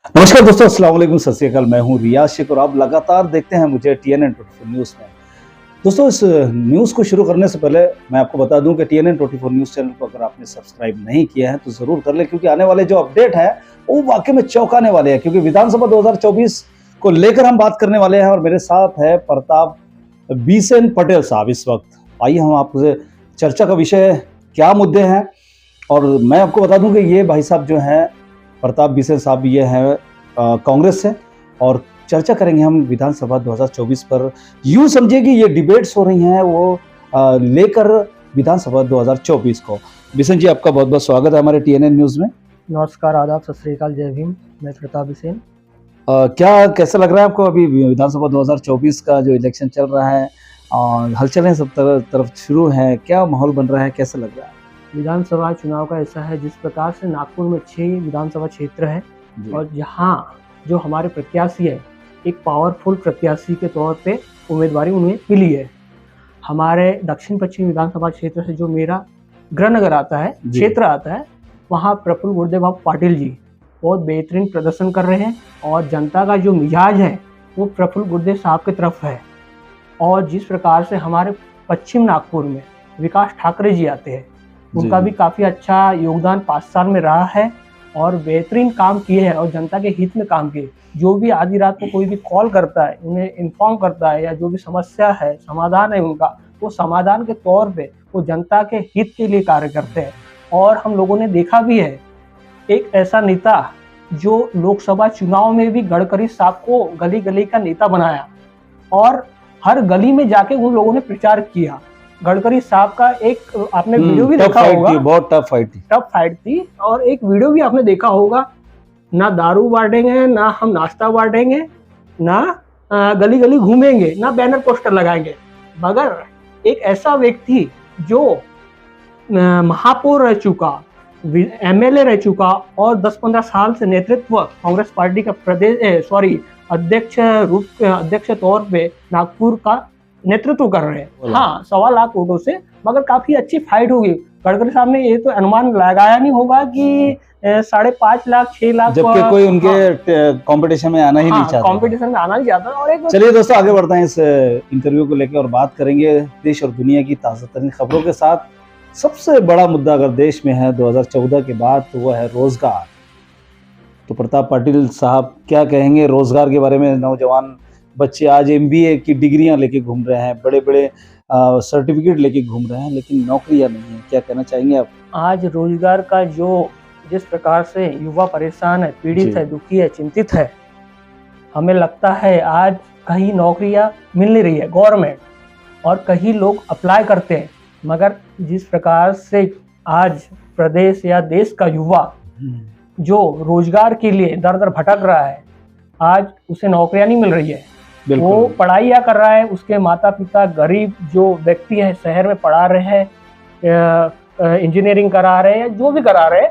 नमस्कार दोस्तों, अस्सलाम वालेकुम, सत श्री अकाल। मैं हूं रियाज शेख और आप लगातार देखते हैं मुझे TNN 24 न्यूज़ में। दोस्तों, इस न्यूज़ को शुरू करने से पहले मैं आपको बता दूं कि TNN 24 न्यूज़ चैनल को अगर आपने सब्सक्राइब नहीं किया है तो ज़रूर कर लें, क्योंकि आने वाले जो अपडेट है वो वाकई में चौंकाने वाले हैं। क्योंकि विधानसभा 2024 को लेकर हम बात करने वाले हैं और मेरे साथ है प्रताप बीसेन पटेल साहब इस वक्त। आइए हम आपसे चर्चा का विषय क्या मुद्दे हैं, और मैं आपको बता दूं कि ये भाई साहब जो हैं प्रताप बीसेन साहब, ये हैं कांग्रेस से, और चर्चा करेंगे हम विधानसभा 2024 पर। यूं समझिए कि ये डिबेट्स हो रही हैं वो लेकर विधानसभा 2024 को। बिशन जी, आपका बहुत बहुत स्वागत है हमारे TNN न्यूज़ में। नमस्कार, आदाब, सत श्री अकाल, जय भीम। मैं प्रताप बिसेन। क्या कैसा लग रहा है आपको अभी विधानसभा 2024 का जो इलेक्शन चल रहा है और हलचलें सब तरफ शुरू हैं, क्या माहौल बन रहा है, कैसा लग रहा है? विधानसभा चुनाव का ऐसा है, जिस प्रकार से नागपुर में 6 विधानसभा क्षेत्र है और यहाँ जो हमारे प्रत्याशी है, एक पावरफुल प्रत्याशी के तौर पे उम्मीदवारी उन्हें मिली है। हमारे दक्षिण पश्चिम विधानसभा क्षेत्र से जो मेरा गृहनगर आता है, क्षेत्र आता है, वहाँ प्रफुल्ल गुरुदेव पाटिल जी बहुत बेहतरीन प्रदर्शन कर रहे हैं और जनता का जो मिजाज है वो प्रफुल्ल गुरुदेव साहब की तरफ है। और जिस प्रकार से हमारे पश्चिम नागपुर में विकास ठाकरे जी आते हैं, उनका भी काफ़ी अच्छा योगदान 5 साल में रहा है और बेहतरीन काम किए हैं और जनता के हित में काम किए। जो भी आधी रात को कोई भी कॉल करता है, उन्हें इन्फॉर्म करता है, या जो भी समस्या है, समाधान है उनका, वो समाधान के तौर पे वो जनता के हित के लिए कार्य करते हैं। और हम लोगों ने देखा भी है, एक ऐसा नेता जो लोकसभा चुनाव में भी गडकरी साहब को गली गली का नेता बनाया और हर गली में जाके उन लोगों ने प्रचार किया। गडकरी साहब का एक आपने वीडियो भी देखा होगा, बहुत टफ फाइट थी। और एक वीडियो भी आपने देखा होगा, ना दारू बांटेंगे, ना हम नाश्ता बांटेंगे, ना गली गली घूमेंगे, ना बैनर पोस्टर लगाएंगे, मगर एक ऐसा व्यक्ति जो महापौर रह चुका, MLA रह चुका और 10-15 साल से नेतृत्व कांग्रेस पार्टी का अध्यक्ष तौर पे नागपुर का नेतृत्व कर रहे हैं। हाँ, 1.25 लाख वोटों से, मगर काफी अच्छी फाइट होगी। गडकरी साहब ने ये तो अनुमान लगाया नहीं होगा कि 5.5 लाख 6 लाख, जबकि कोई उनके कंपटीशन में आना ही नहीं चाहता, कंपटीशन में आना नहीं चाहता। और एक चलिए दोस्तों, आगे बढ़ते हैं इस इंटरव्यू को लेकर और बात करेंगे देश और दुनिया की ताज़ा तरीन खबरों के साथ। सबसे बड़ा मुद्दा अगर देश में है 2014 के बाद तो वह है रोजगार। तो प्रताप पाटिल साहब क्या कहेंगे रोजगार के बारे में? नौजवान बच्चे आज MBA की डिग्रियां लेके घूम रहे हैं, बड़े बड़े सर्टिफिकेट लेके घूम रहे हैं, लेकिन नौकरियां नहीं है। क्या कहना चाहेंगे आप? आज रोजगार का जिस प्रकार से युवा परेशान है, पीड़ित है, दुखी है, चिंतित है, हमें लगता है आज कहीं नौकरियां मिल नहीं रही है गवर्नमेंट, और कहीं लोग अप्लाई करते हैं, मगर जिस प्रकार से आज प्रदेश या देश का युवा जो रोजगार के लिए दर दर भटक रहा है, आज उसे नौकरियां नहीं मिल रही है। वो पढ़ाई कर रहा है, उसके माता पिता गरीब जो व्यक्ति है शहर में पढ़ा रहे हैं, इंजीनियरिंग करा रहे हैं, जो भी करा रहे हैं,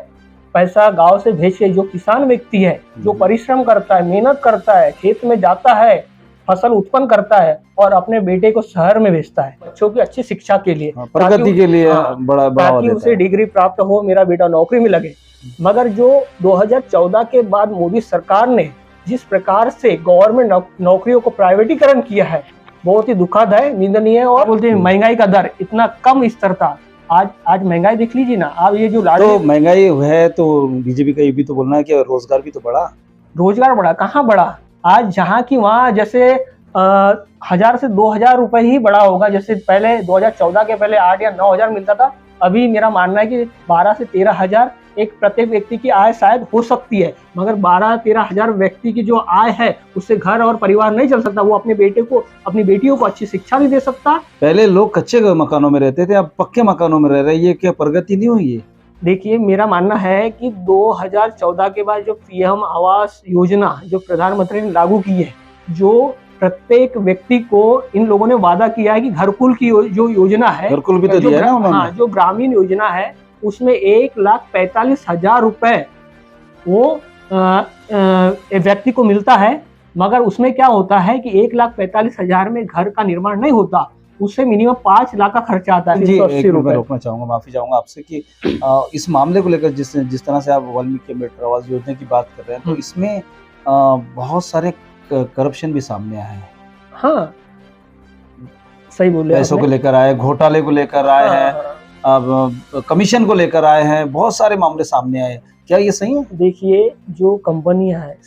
पैसा गांव से भेज के जो किसान व्यक्ति है, जो परिश्रम करता है, मेहनत करता है, खेत में जाता है, फसल उत्पन्न करता है और अपने बेटे को शहर में भेजता है बच्चों की अच्छी शिक्षा के लिए, प्रगति के लिए, ताकि उसे डिग्री प्राप्त हो, मेरा बेटा नौकरी में लगे। मगर जो 2014 के बाद मोदी सरकार ने जिस प्रकार से गवर्नमेंट नौकरियों को प्राइवेटीकरण किया है, बहुत ही दुखद है, निंदनीय है। और बोलते हैं महंगाई का दर इतना कम स्तर था, आज महंगाई देख लीजिए ना आप। ये जो तो महंगाई है तो बीजेपी का ये भी तो बोलना है कि रोजगार भी तो बढ़ा। रोजगार बढ़ा, कहाँ बढ़ा? आज जहाँ की वहाँ जैसे 1000 से 2000 रुपए ही बढ़ा होगा। जैसे पहले 2014 के पहले 8 या 9000 मिलता था, अभी मेरा मानना है कि 12 से 13 हजार एक प्रत्येक व्यक्ति की आय शायद हो सकती है, मगर 12-13 हजार व्यक्ति की जो आय है उससे घर और परिवार नहीं चल सकता। वो अपने बेटे को, अपनी बेटियों को अच्छी शिक्षा नहीं दे सकता। पहले लोग कच्चे मकानों में रहते थे, अब पक्के मकानों में रह रहे हैं। ये क्या प्रगति नहीं हुई है? देखिए, मेरा मानना है कि 2014 के बाद जो PM आवास योजना जो प्रधानमंत्री ने लागू की है, जो प्रत्येक व्यक्ति को इन लोगों ने वादा किया है कि घरकुल की जो योजना है, घरकुल भी तो दिया है ना उन्होंने। हाँ, जो ग्रामीण योजना है उसमें 1,45,000 रुपए वो व्यक्ति को मिलता है, मगर उसमें क्या होता है कि 1,45,000 में घर का निर्माण नहीं होता। उससे मिनिमम 5 लाख का खर्चा आता है। जी, 180 रुपए। रोकना चाहूंगा, माफी चाहूंगा आपसे कि इस मामले को लेकर जिस तरह से आप वाल्मीकि अम्बेडकर आवास योजना की बात कर रहे हैं, तो इसमें बहुत सारे करप्शन भी सामने आए हैं। हाँ, सही बोले पैसों को लेकर आए, घोटाले को लेकर आए हैं, अब कमीशन को लेकर आए हैं, बहुत सारे मामले सामने आए। क्या ये सही है? देखिए, जो कंपनियां है,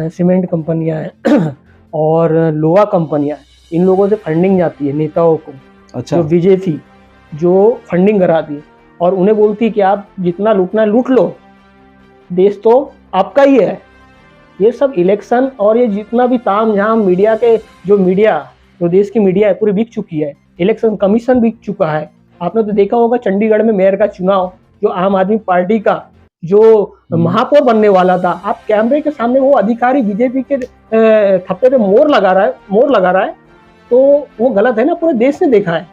सीमेंट कंपनियां हैं और लोहा कंपनियां हैं, इन लोगों से फंडिंग जाती है नेताओं को। अच्छा। जो बीजेपी जो फंडिंग कराती है और उन्हें बोलती है कि आप जितना लूटना है लूट लो, देश तो आपका ही है। ये सब इलेक्शन और ये जितना भी ताम झाम मीडिया के जो देश की मीडिया है पूरी बिक चुकी है। इलेक्शन कमीशन बिक चुका है। आपने तो देखा होगा चंडीगढ़ में मेयर का चुनाव, जो आम आदमी पार्टी का जो महापौर बनने वाला था, आप कैमरे के सामने वो अधिकारी बीजेपी के थप्पे पे मोहर लगा रहा है, तो वो गलत है ना। पूरे देश ने देखा है,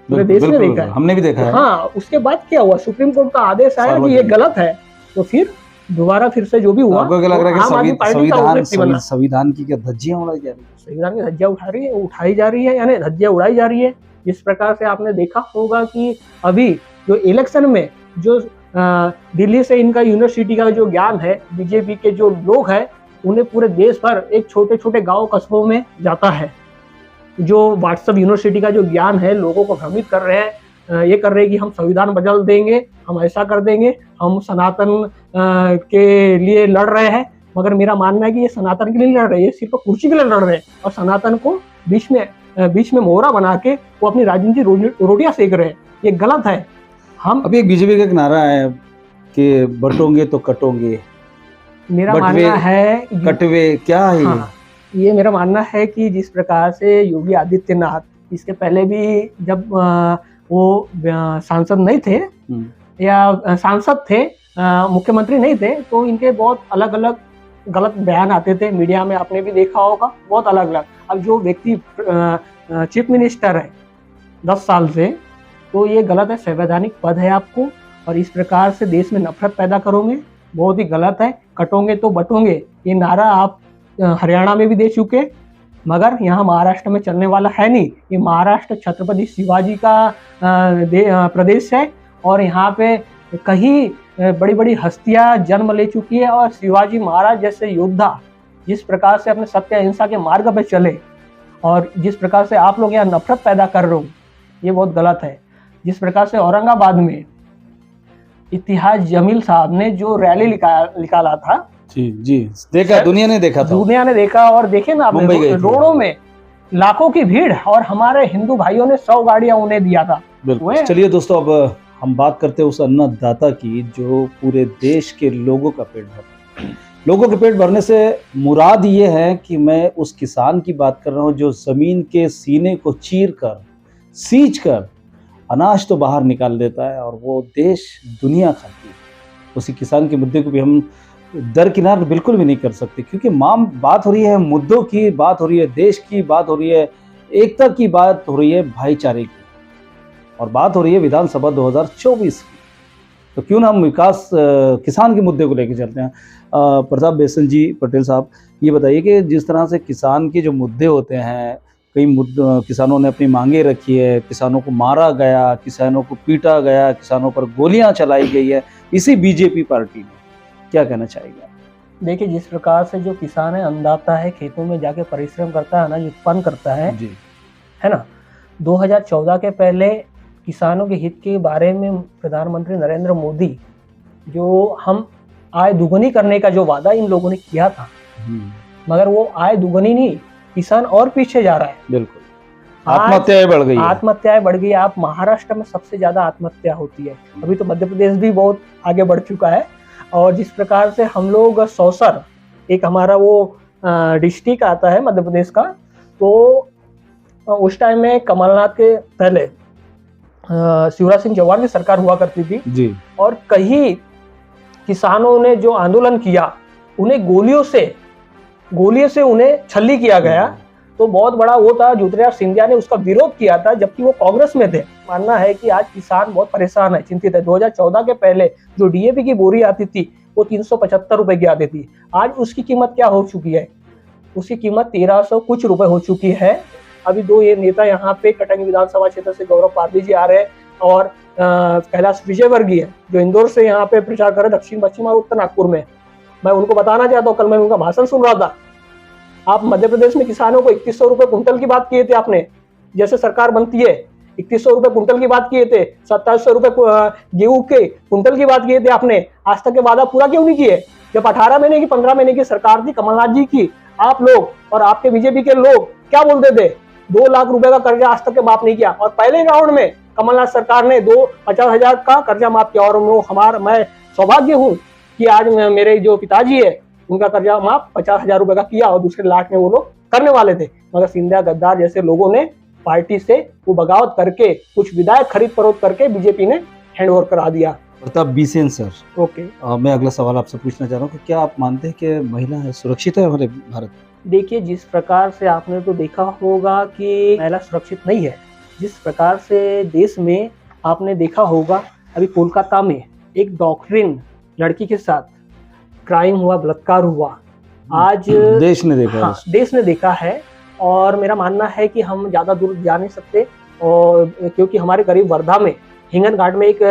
पूरे देश ने देखा है, हमने भी देखा है। हाँ, उसके बाद क्या हुआ, सुप्रीम कोर्ट का आदेश आया कि ये गलत है, तो फिर दोबारा फिर से जो भी हुआ, आपको क्या लग रहा है कि संविधान की क्या धज्जियां उड़ाई जा रही है? संविधान की धज्जियां उठाई जा रही है, यानी धज्जियां उड़ाई जा रही है। जिस प्रकार से आपने देखा होगा कि अभी जो इलेक्शन में जो दिल्ली से इनका यूनिवर्सिटी का जो ज्ञान है, बीजेपी के जो लोग हैं, उन्हें पूरे देश भर एक छोटे छोटे गांव कस्बों में जाता है। जो व्हाट्सएप यूनिवर्सिटी का जो ज्ञान है, लोगों को भ्रमित कर रहे हैं, ये कर रहे हैं कि हम संविधान बदल देंगे, हम ऐसा कर देंगे, हम सनातन के लिए लड़ रहे हैं। मगर मेरा मानना है कि ये सनातन के लिए लड़ रहे हैं, सिर्फ कुर्सी के लिए लड़ रहे हैं, और सनातन को बीच में मोहरा बना के वो अपनी राजनीतिक रोटियां सेक रहे हैं। ये गलत है। हम अभी एक बीजेपी का एक नारा है कि बटोगे तो कटोगे, मेरा मानना है कटवे, क्या है? हाँ, ये मेरा मानना है कि जिस प्रकार से योगी आदित्यनाथ, इसके पहले भी जब वो सांसद नहीं थे या सांसद थे, मुख्यमंत्री नहीं थे, तो इनके बहुत अलग अलग गलत बयान आते थे मीडिया में, आपने भी देखा होगा, बहुत अलग अलग। अब जो व्यक्ति चीफ मिनिस्टर है 10 साल से, तो ये गलत है, संवैधानिक पद है आपको, और इस प्रकार से देश में नफरत पैदा करोगे, बहुत ही गलत है। कटोगे तो बटोगे, ये नारा आप हरियाणा में भी दे चुके, मगर यहाँ महाराष्ट्र में चलने वाला है नहीं। ये महाराष्ट्र छत्रपति शिवाजी का प्रदेश है, और यहाँ पे कई बड़ी बड़ी हस्तियां जन्म ले चुकी है, और शिवाजी महाराज जैसे योद्धा जिस प्रकार से अपने सत्य अहिंसा के मार्ग पे चले, और जिस प्रकार से आप लोग यहाँ नफरत पैदा कर रहे हो, ये बहुत गलत है। जिस प्रकार से औरंगाबाद में इतिहास जमील साहब ने जो रैली निकाला था, जी देखा, दुनिया ने देखा, और देखे ना आपने रोडों में लाखों की भीड़, और हमारे हिंदू भाइयों ने 100 गाड़ियां उन्हें दिया था। चलिए दोस्तों, अब हम बात करते हैं उस अन्नदाता की जो पूरे देश के लोगों का पेट भरता है। लोगों के पेट भरने से मुराद ये है कि मैं उस किसान की बात कर रहा हूँ जो जमीन के सीने को चीर कर, सींच कर अनाज तो बाहर निकाल देता है, और वो देश दुनिया खाती है। उसी किसान के मुद्दे को भी हम दरकिनार बिल्कुल भी नहीं कर सकते, क्योंकि बात हो रही है मुद्दों की, बात हो रही है देश की, बात हो रही है एकता की, बात हो रही है भाईचारे की, और बात हो रही है विधानसभा 2024 की। तो क्यों ना हम किसान के मुद्दे को लेकर चलते हैं। प्रताप बेसन जी पटेल साहब, ये बताइए कि जिस तरह से किसान के जो मुद्दे होते हैं, कई किसानों ने अपनी मांगे रखी है, किसानों को मारा गया, किसानों को पीटा गया, किसानों पर गोलियां चलाई गई है इसी बीजेपी पार्टी में, क्या कहना चाहेगा? देखिए, जिस प्रकार से जो किसान है, अन्नदाता है, खेतों में जाके परिश्रम करता है, अनाज उत्पन्न करता है जी, है ना। 2014 के पहले किसानों के हित के बारे में प्रधानमंत्री नरेंद्र मोदी जो हम आय दुगनी करने का जो वादा इन लोगों ने किया था, मगर वो आय दुगनी नहीं, किसान और पीछे जा रहा है। बिल्कुल, आत्महत्याएं बढ़ गई। आप महाराष्ट्र में सबसे ज्यादा आत्महत्या होती है, अभी तो मध्य प्रदेश भी बहुत आगे बढ़ चुका है। और जिस प्रकार से हम लोग सौसर, एक हमारा वो डिस्ट्रिक्ट आता है मध्य प्रदेश का, तो उस टाइम में कमलनाथ के पहले शिवराज सिंह चौहान की सरकार हुआ करती थी जी, और कई किसानों ने जो आंदोलन किया, उन्हें गोलियों से उन्हें छल्ली किया गया। तो बहुत बड़ा वो था, ज्योतिरादित्य सिंधिया ने उसका विरोध किया था, जबकि वो कांग्रेस में थे। मानना है कि आज किसान बहुत परेशान है, चिंतित है। 2014 के पहले जो डीएपी की बोरी आती थी वो 375 रुपए की आती थी, आज उसकी कीमत क्या हो चुकी है? उसकी कीमत 1300 कुछ रुपए हो चुकी है। अभी 2 ये नेता यहाँ पे कटंगी विधानसभा क्षेत्र से गौरव पारदी जी आ रहे हैं और कैलाश विजयवर्गीय जो इंदौर से यहाँ पे प्रचार कर रहे दक्षिण पश्चिम और उत्तर नागपुर में। मैं उनको बताना चाहता हूँ, कल मैं उनका भाषण सुन रहा था। आप मध्य प्रदेश में किसानों को 2100 रुपए कुंटल की बात किए थे आपने, जैसे सरकार बनती है 2100 रुपए कुंटल की बात किए थे, 2700 रुपए गेहूं के कुंटल की बात किए थे आपने। आज तक के वादा पूरा क्यों नहीं किए? जब 18 महीने की 15 महीने की सरकार थी कमलनाथ जी की, आप लोग और आपके बीजेपी के लोग क्या बोलते थे? 2 लाख रुपए का कर्जा आज तक के माफ नहीं किया, और पहले राउंड में कमलनाथ सरकार ने 50,000 का कर्जा माफ किया। और मैं सौभाग्य हूँ कि आज मेरे जो पिताजी है उनका कर्जा माफ 50,000 रुपए का किया, और दूसरे लाख में वो लोग करने वाले थे, मगर सिंधिया गद्दार जैसे लोगों ने पार्टी से वो बगावत करके कुछ विधायक खरीद फरोख्त करके बीजेपी ने हैंड ओवर करा दिया। प्रताप बीसेन सर, ओके, मैं अगला सवाल आपसे पूछना चाह रहा हूँ कि क्या आप मानते हैं कि महिला सुरक्षित है हमारे भारत में? देखिए, जिस प्रकार से आपने तो देखा होगा कि महिला सुरक्षित नहीं है, जिस प्रकार से देश में आपने देखा होगा, अभी कोलकाता में एक डॉक्टरिन लड़की के साथ क्राइम हुआ, बलात्कार हुआ, आज देश ने देखा। हाँ, देश ने देखा है। और मेरा मानना है कि हम ज़्यादा दूर जा नहीं सकते, और क्योंकि हमारे करीब वर्धा में हिंगन घाट में एक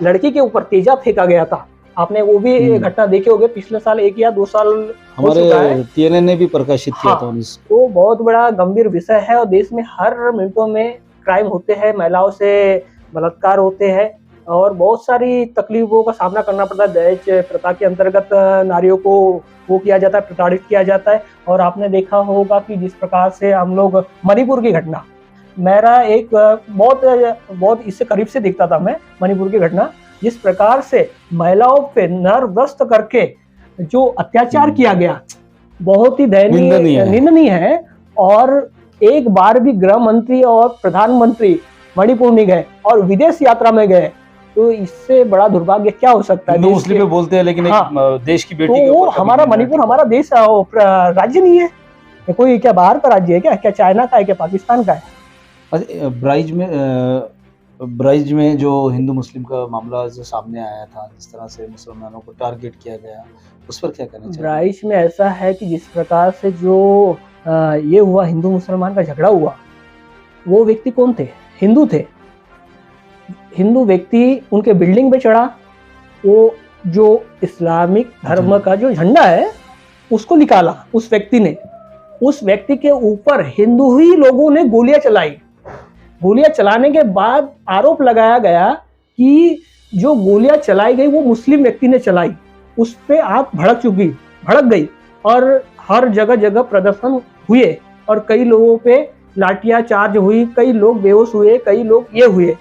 लड़की के ऊपर तेजाब फेंका गया था। आपने वो भी घटना देखे होंगे, पिछले साल 1 या 2 साल हमारे TNN ने भी प्रकाशित किया था। तो बहुत बड़ा गंभीर विषय है, और देश में हर मिनटों में क्राइम होते हैं, महिलाओं से बलात्कार होते हैं, और बहुत सारी तकलीफों का सामना करना पड़ता है। दहेज प्रथा के अंतर्गत नारियों को वो किया जाता है, प्रताड़ित किया जाता है। और आपने देखा होगा कि जिस प्रकार से हम लोग मणिपुर की घटना, मेरा एक बहुत इससे करीब से देखता था मैं मणिपुर की घटना, जिस प्रकार से महिलाओं पे नरवस्त करके जो अत्याचार किया गया, बहुत ही दयनीय निंदनीय है। और एक बार भी गृह मंत्री और प्रधानमंत्री मणिपुर नहीं गए और विदेश यात्रा में गए, तो इससे बड़ा दुर्भाग्य क्या हो सकता है? मुस्लिम में बोलते हैं, लेकिन एक देश की बेटी तो वो हमारा मणिपुर हमारा देश राज्य नहीं है, कोई क्या बाहर का राज्य है क्या चाइना का है, क्या पाकिस्तान का है? ब्राइज में जो हिंदू मुस्लिम का मामला जो सामने आया था, जिस तरह से मुसलमानों को टारगेट किया गया, उस पर क्या कहना चाहिए? ब्राइज में ऐसा है कि जिस प्रकार से जो ये हुआ, हिंदू मुसलमान का झगड़ा हुआ, वो व्यक्ति कौन थे? हिंदू थे। हिंदू व्यक्ति उनके बिल्डिंग पे चढ़ा, वो जो इस्लामिक धर्म का जो झंडा है उसको निकाला उस व्यक्ति ने। उस व्यक्ति के ऊपर हिंदू ही लोगों ने गोलियां चलाई। गोलियां चलाने के बाद आरोप लगाया गया कि जो गोलियां चलाई गई वो मुस्लिम व्यक्ति ने चलाई। उस पे आग भड़क गई और हर जगह जगह प्रदर्शन हुए और कई लोगों पे लाठियां चार्ज हुई, कई लोग बेहोश हुए, कई लोग ये हुए।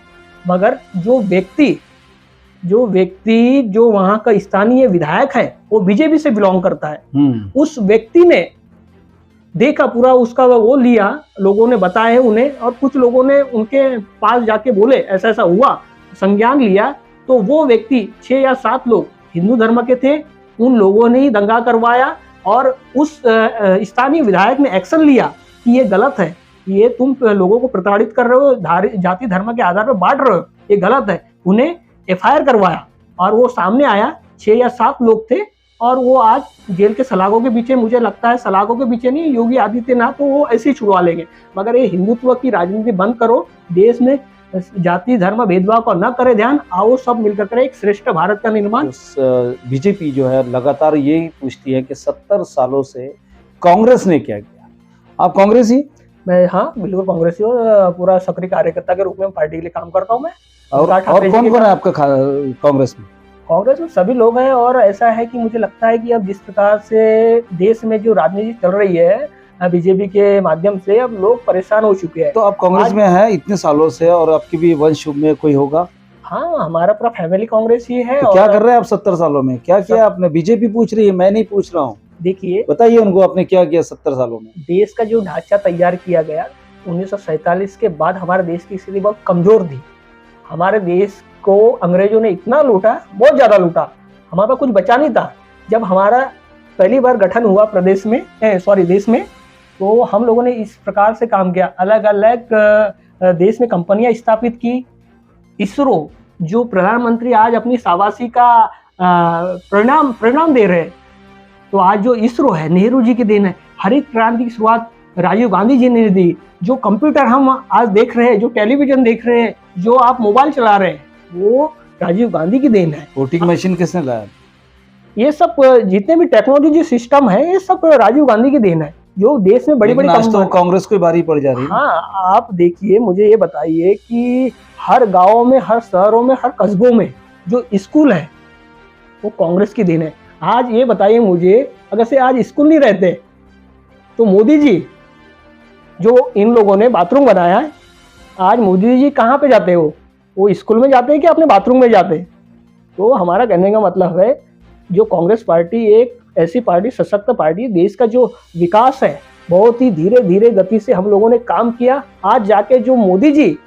मगर जो व्यक्ति जो वहां का स्थानीय विधायक है वो बीजेपी से बिलोंग करता है। उस व्यक्ति ने देखा पूरा, उसका वो लिया, लोगों ने बताया उन्हें, और कुछ लोगों ने उनके पास जाके बोले ऐसा ऐसा हुआ, संज्ञान लिया। तो वो व्यक्ति 6 या 7 लोग हिंदू धर्म के थे, उन लोगों ने ही दंगा करवाया और उस स्थानीय विधायक ने एक्शन लिया कि ये गलत है, ये तुम लोगों को प्रताड़ित कर रहे हो, जाति धर्म के आधार पर बांट रहे हो, ये गलत है। उन्हें FIR करवाया और वो सामने आया। 6 या 7 लोग थे और वो आज जेल के सलाखों के पीछे, मुझे लगता है सलाखों के पीछे नहीं, योगी आदित्यनाथ तो वो ऐसे ही छुड़वा लेंगे। मगर ये हिंदुत्व की राजनीति बंद करो, देश में जाति धर्म भेदभाव को न करे ध्यान, आओ सब मिलकर करें एक श्रेष्ठ भारत का निर्माण। बीजेपी जो है लगातार यही पूछती है कि 70 सालों से कांग्रेस ने क्या किया। आप कांग्रेस ही? मैं हाँ बिल्कुल कांग्रेसी हूँ, पूरा सक्रिय कार्यकर्ता के रूप में पार्टी के लिए काम करता हूँ मैं। और कौन कौन है आपका कांग्रेस में? कांग्रेस में सभी लोग हैं, और ऐसा है कि मुझे लगता है कि अब जिस प्रकार से देश में जो राजनीति चल रही है बीजेपी के माध्यम से, अब लोग परेशान हो चुके हैं। तो आप कांग्रेस में हैं इतने सालों से, और आपकी भी वंश में कोई होगा? हाँ, हमारा पूरा फैमिली कांग्रेस ही है। तो क्या कर रहे हैं आप 70 सालों में? क्या किया आपने? बीजेपी पूछ रही है, मैं नहीं पूछ रहा हूँ। देखिए, बताइए उनको आपने क्या किया 70 सालों में। देश का जो ढांचा तैयार किया गया 1947 के बाद, हमारे देश की स्थिति बहुत कमजोर थी। हमारे देश को अंग्रेजों ने इतना लूटा, बहुत ज्यादा लूटा, हमारे पास कुछ बचा नहीं था। जब हमारा पहली बार गठन हुआ देश में, तो हम लोगों ने इस प्रकार से काम किया, अलग अलग देश में कंपनियां स्थापित की। इसरो, जो प्रधानमंत्री आज अपनी शाबाशी का परिणाम दे रहे हैं, तो आज जो इसरो है नेहरू जी की देन है। हरित क्रांति की शुरुआत राजीव गांधी जी ने दी। जो कंप्यूटर हम आज देख रहे हैं, जो टेलीविजन देख रहे हैं, जो आप मोबाइल चला रहे हैं, वो राजीव गांधी की देन है। वोटिंग मशीन किसने लाया? ये सब जितने भी टेक्नोलॉजी सिस्टम है, ये सब राजीव गांधी की देन है, जो देश में बड़ी बड़ी तो कांग्रेस को बारी पड़ जा रही है। हाँ, आप देखिए, मुझे ये बताइए कि हर गांव में, हर शहरों में, हर कस्बों में जो स्कूल है वो कांग्रेस की देन है। आज ये बताइए मुझे, अगर से आज स्कूल नहीं रहते तो मोदी जी जो इन लोगों ने बाथरूम बनाया है, आज मोदी जी कहाँ पे जाते हो? वो स्कूल में जाते हैं कि अपने बाथरूम में जाते हैं? तो हमारा कहने का मतलब है, जो कांग्रेस पार्टी एक ऐसी पार्टी, सशक्त पार्टी, देश का जो विकास है बहुत ही धीरे धीरे गति से हम लोगों ने काम किया। आज जाके जो मोदी जी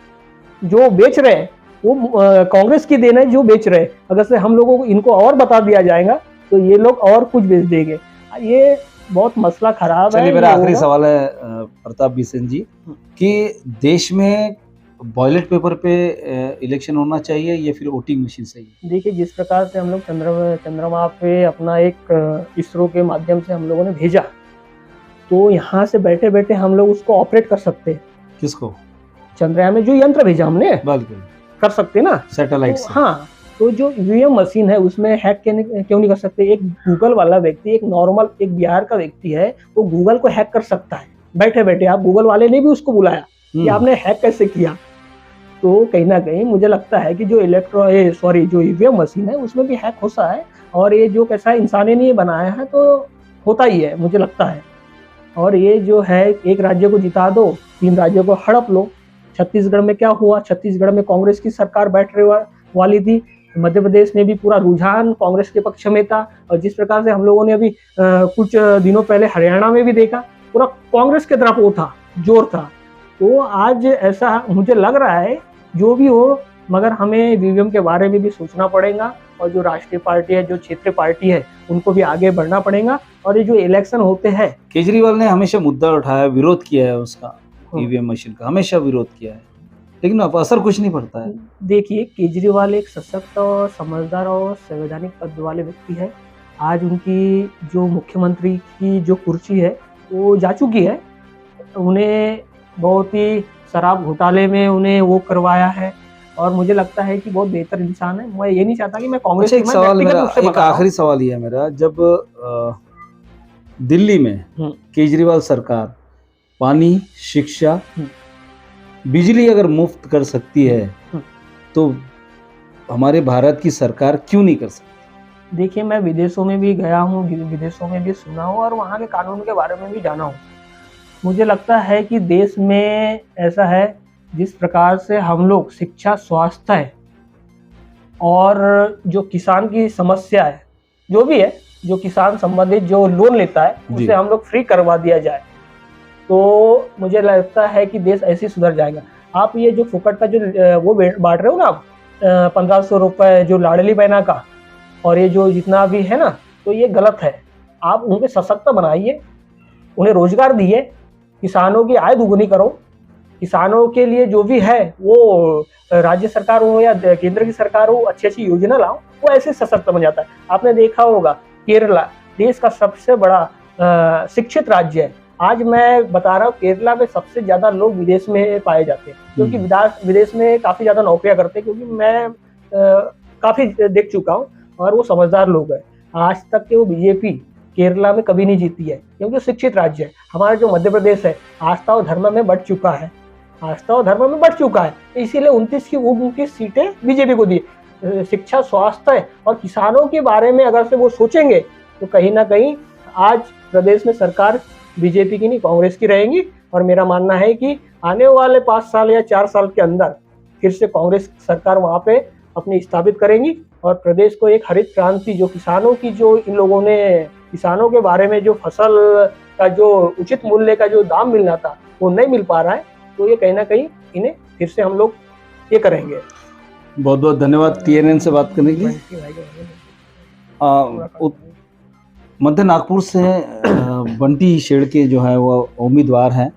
जो बेच रहे हैं वो कांग्रेस की देन है, जो बेच रहे हैं। अगर से हम लोगों को इनको और बता दिया जाएगा तो ये लोग और कुछ बेच देंगे। ये बहुत मसला खराब है। मेरा आखिरी सवाल है प्रताप बिसेन जी, कि देश में बॉयलेट पेपर पे इलेक्शन होना चाहिए या फिर वोटिंग मशीन सही है? देखिए, जिस प्रकार से हम लोग चंद्रमा पे अपना एक इसरो के माध्यम से हम लोगों ने भेजा, तो यहाँ से बैठे बैठे हम लोग उसको ऑपरेट कर सकते हैं। किसको? चंद्रयान में जो यंत्र भेजा हमने, बिल्कुल कर सकते ना सैटेलाइट से। हाँ, तो जो ईवीएम मशीन है उसमें हैक क्यों नहीं कर सकते? एक गूगल वाला व्यक्ति, एक नॉर्मल, एक बिहार का व्यक्ति है, वो गूगल को हैक कर सकता है बैठे बैठे। आप गूगल वाले ने भी उसको बुलाया कि आपने हैक कैसे किया। तो कहीं ना कहीं मुझे लगता है कि जो जो ईवीएम मशीन है उसमें भी हैक होता है, और ये जो कैसा इंसानी ने बनाया है तो होता ही है, मुझे लगता है। और ये जो है, एक राज्य को जिता दो, 3 राज्यों को हड़प लो। छत्तीसगढ़ में क्या हुआ? छत्तीसगढ़ में कांग्रेस की सरकार बैठने वाली थी। मध्य प्रदेश में भी पूरा रुझान कांग्रेस के पक्ष में था, और जिस प्रकार से हम लोगों ने अभी कुछ दिनों पहले हरियाणा में भी देखा, पूरा कांग्रेस की तरफ वो था, जोर था। तो आज ऐसा मुझे लग रहा है, जो भी हो, मगर हमें ईवीएम के बारे में भी सोचना पड़ेगा, और जो राष्ट्रीय पार्टी है, जो क्षेत्रीय पार्टी है, उनको भी आगे बढ़ना पड़ेगा। और ये जो इलेक्शन होते हैं, केजरीवाल ने हमेशा मुद्दा उठाया, विरोध किया है उसका, ईवीएम मशीन का हमेशा विरोध किया है, लेकिन अब असर कुछ नहीं पड़ता है। देखिए, केजरीवाल एक सशक्त और समझदार और संवैधानिक पद वाले व्यक्ति है। आज उनकी जो मुख्यमंत्री की जो कुर्सी है वो जा चुकी है। उन्हें बहुत ही शराब घोटाले में उन्हें वो करवाया है, और मुझे लगता है कि बहुत बेहतर इंसान है। मैं ये नहीं चाहता कि मैं कांग्रेस एक आखिरी सवाल ये है मेरा, जब दिल्ली में केजरीवाल सरकार पानी, शिक्षा, बिजली अगर मुफ्त कर सकती है, तो हमारे भारत की सरकार क्यों नहीं कर सकती? देखिए, मैं विदेशों में भी गया हूँ, विदेशों में भी सुना हूँ, और वहाँ के कानून के बारे में भी जाना हूँ। मुझे लगता है कि देश में ऐसा है, जिस प्रकार से हम लोग शिक्षा, स्वास्थ्य है, और जो किसान की समस्या है, जो भी है, जो किसान संबंधित जो लोन लेता है, उसे हम लोग फ्री करवा दिया जाए, तो मुझे लगता है कि देश ऐसे सुधर जाएगा। आप ये जो फुकट का जो वो बांट रहे हो ना आप, 1500 रुपये जो लाडली बहना का, और ये जो जितना भी है ना, तो ये गलत है। आप उनके सशक्त बनाइए, उन्हें रोजगार दिए, किसानों की आय दुगुनी करो। किसानों के लिए जो भी है, वो राज्य सरकार हो या केंद्र की सरकार हो, अच्छी अच्छी योजना लाओ, वो ऐसे सशक्त बन जाता है। आपने देखा होगा, केरला देश का सबसे बड़ा शिक्षित राज्य है। आज मैं बता रहा हूँ, केरला में सबसे ज्यादा लोग विदेश में पाए जाते हैं, क्योंकि विदेश में काफी ज्यादा नौकरियां करते हैं, क्योंकि मैं काफी देख चुका हूँ, और वो समझदार लोग हैं। आज तक के वो बीजेपी केरला में कभी नहीं जीती है, क्योंकि शिक्षित राज्य है। हमारा जो मध्य प्रदेश है, आस्था और धर्म में बढ़ चुका है, आस्था और धर्म में बढ़ चुका है, इसीलिए 29 की 29 सीटें बीजेपी को दी। शिक्षा, स्वास्थ्य और किसानों के बारे में अगर से वो सोचेंगे, तो कहीं ना कहीं आज प्रदेश में सरकार बीजेपी की नहीं, कांग्रेस की रहेगी। और मेरा मानना है कि आने वाले 5 साल या 4 साल के अंदर फिर से कांग्रेस सरकार वहाँ पे अपनी स्थापित करेंगी, और प्रदेश को एक हरित क्रांति, जो किसानों की, जो इन लोगों ने किसानों के बारे में जो फसल का जो उचित मूल्य का जो दाम मिलना था, वो नहीं मिल पा रहा है, तो ये कहीं ना कहीं इन्हें फिर से हम लोग ये करेंगे। बहुत बहुत धन्यवाद TNN से बात करने के लिए। मध्य नागपुर से बंटी शेड़के जो है वो उम्मीदवार हैं,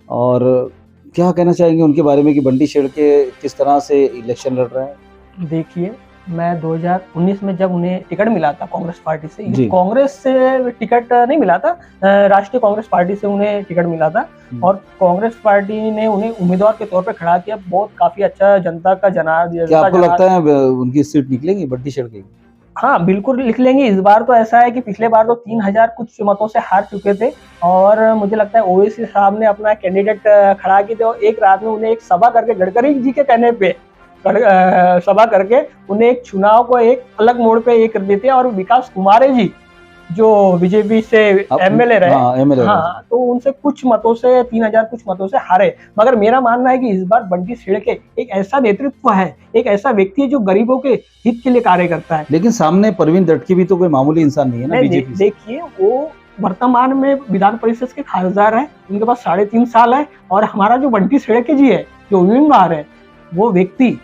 और क्या कहना चाहेंगे उनके बारे में कि बंटी शेड़के किस तरह से इलेक्शन लड़ रहे हैं? देखिए, मैं 2019 में जब उन्हें टिकट मिला था कांग्रेस पार्टी से, जी। कांग्रेस से टिकट नहीं मिला था, राष्ट्रीय कांग्रेस पार्टी से उन्हें टिकट मिला था और कांग्रेस पार्टी ने उन्हें उम्मीदवार के तौर पे खड़ा किया। बहुत काफी अच्छा जनता का जनार्दन। क्या आपको लगता है उनकी सीट निकलेगी, बड्डी सड़केगी? हाँ, बिल्कुल लिख लेंगे। इस बार तो ऐसा है कि पिछले बार तो 3000 कुछ मतों से हार चुके थे और मुझे लगता है ओवैसी साहब ने अपना कैंडिडेट खड़ा किए थे और एक रात में उन्हें एक सभा करके, गडकरी जी के कहने पे सभा करके उन्हें एक चुनाव को एक अलग मोड़ पे ये कर देते हैं। और विकास कुमारे जी जो बीजेपी से एमएलए रहे, हाँ, तो उनसे कुछ मतों से 3000 कुछ मतों से हारे। मगर मेरा मानना है कि इस बार बंटी सिड़के एक ऐसा नेतृत्व है, एक ऐसा व्यक्ति है जो गरीबों के हित के लिए कार्य करता है। लेकिन सामने परवीन दड़की भी तो कोई मामूली इंसान नहीं है ना बीजेपी से। देखिए, वो वर्तमान में विधान परिषद के खासदार है, उनके पास 3.5 साल है। और हमारा जो बंटी सिड़के जी है, जो उम्मीदवार है, वो व्यक्ति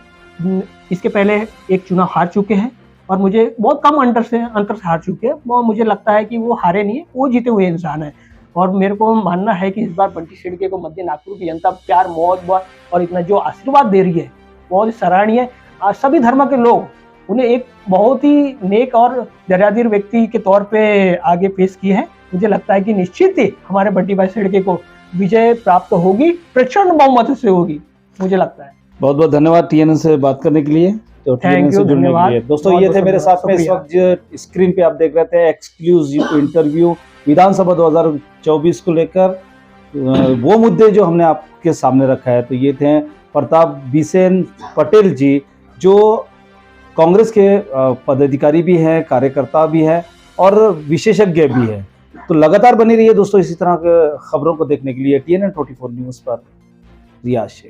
इसके पहले एक चुनाव हार चुके हैं और मुझे बहुत कम अंतर से हार चुके हैं। वो मुझे लगता है कि वो हारे नहीं है, वो जीते हुए इंसान है। और मेरे को मानना है कि इस बार बंटी सिड़के को मध्य नागपुर की जनता प्यार, मोहब्बत और इतना जो आशीर्वाद दे रही है, बहुत ही सराहनीय है। सभी धर्म के लोग उन्हें एक बहुत ही नेक और दरियादिल व्यक्ति के तौर पे आगे पेश किए हैं। मुझे लगता है कि निश्चित ही हमारे बंटी भाई सिड़के को विजय प्राप्त होगी, प्रचंड बहुमत से होगी, मुझे लगता है। बहुत बहुत धन्यवाद TNN से बात करने के लिए, तो TNN से जुड़ने के लिए। दोस्तों, ये थे मेरे साथ में इस वक्त जो स्क्रीन पे आप देख रहे थे एक्सक्लूसिव इंटरव्यू विधानसभा 2024 को लेकर, वो मुद्दे जो हमने आपके सामने रखा है। तो ये थे प्रताप बिसेन पटेल जी, जो कांग्रेस के पदाधिकारी भी हैं, कार्यकर्ता भी हैं और विशेषज्ञ भी हैं। तो लगातार बनी रहिए दोस्तों इसी तरह के खबरों को देखने के लिए TNN 24 न्यूज़ पर। रियाज शेख।